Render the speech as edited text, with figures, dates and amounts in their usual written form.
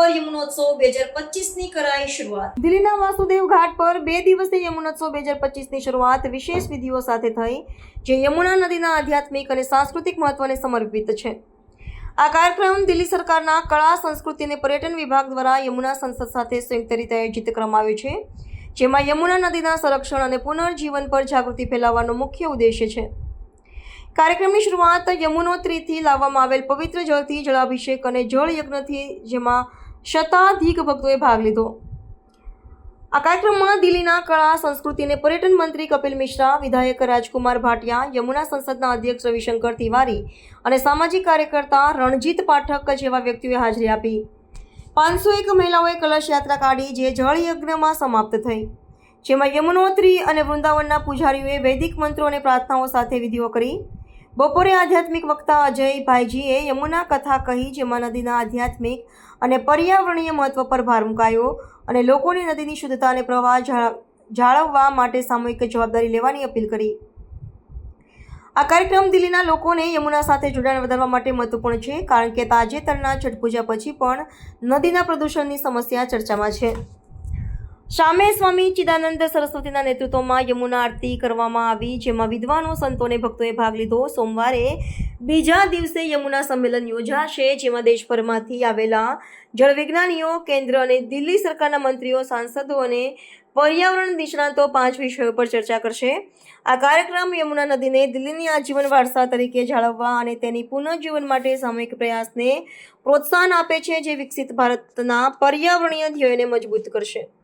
પર યમુનોત્સવ 2025ની કરાઈ શરૂઆત। દિલ્હીના વાસુદેવ ઘાટ પર 2 દિવસીય યમુનોત્સવ 2025ની શરૂઆત વિશેષ વિધિઓ સાથે થઈ, જે યમુના નદીના આધ્યાત્મિક અને સાંસ્કૃતિક મહત્વને સમર્પિત છે। આ કાર્યક્રમ દિલ્હી સરકારના કળા, સંસ્કૃતિ અને પર્યટન વિભાગ દ્વારા યમુના સંસદ સાથે સંયુક્ત રીતે આયોજિત કરવામાં આવ્યું છે, જેમાં યમુના નદીના સંરક્ષણ અને પુનર્જીવન પર જાગૃતિ ફેલાવવાનો મુખ્ય ઉદ્દેશ્ય છે। કાર્યક્રમની શરૂઆત યમુનોત્રીથી લાવવામાં આવેલ પવિત્ર જળથી જળાભિષેક અને જળ યજ્ઞથી, જેમાં શતાધિક ભક્તોએ ભાગ લીધો। આ કાર્યક્રમમાં દિલ્હીના કળા, સંસ્કૃતિ અને પર્યટન મંત્રી કપિલ મિશ્રા, વિધાયક રાજકુમાર ભાટિયા, યમુના સંસદના અધ્યક્ષ રવિશંકર તિવારી અને સામાજિક કાર્યકર્તા રણજીત પાઠક જેવા વ્યક્તિઓએ હાજરી આપી। 501 મહિલાઓએ કલશ યાત્રા કાઢી, જે જળ યજ્ઞમાં સમાપ્ત થઈ, જેમાં યમુનોત્રી અને વૃંદાવનના પૂજારીઓએ વૈદિક મંત્રો અને પ્રાર્થનાઓ સાથે વિધિઓ કરી। બપોરે આધ્યાત્મિક વક્તા અજય ભાઈજીએ યમુના કથા કહી, જેમાં નદીના આધ્યાત્મિક અને પર્યાવરણીય મહત્વ પર ભાર મુકાયો અને લોકોને નદીની શુદ્ધતા અને પ્રવાહ જાળવવા માટે સામૂહિક જવાબદારી લેવાની અપીલ કરી। આ કાર્યક્રમ દિલ્હીના લોકોને યમુના સાથે જોડાણ વધારવા માટે મહત્વપૂર્ણ છે, કારણ કે તાજેતરના છઠ પૂજા પછી પણ નદીના પ્રદૂષણની સમસ્યા ચર્ચામાં છે। શામે સ્વામી ચિદાનંદ સરસ્વતીના નેતૃત્વમાં યમુના આરતી કરવામાં આવી, જેમાં વિદ્વાનો, સંતો અને ભક્તોએ ભાગ લીધો। સોમવારે બીજા દિવસે યમુના સંમેલન યોજાશે, જેમાં દેશભરમાંથી આવેલા જળવિજ્ઞાનીઓ, કેન્દ્ર અને દિલ્હી સરકારના મંત્રીઓ, સાંસદો અને પર્યાવરણ નિષ્ણાતો 5 વિષયો પર ચર્ચા કરશે। આ કાર્યક્રમ યમુના નદીને દિલ્હીની આજીવન વારસા તરીકે જાળવવા અને તેની પુનઃજીવન માટે સામૂહિક પ્રયાસને પ્રોત્સાહન આપે છે, જે વિકસિત ભારતના પર્યાવરણીય ધ્યેયોને મજબૂત કરશે।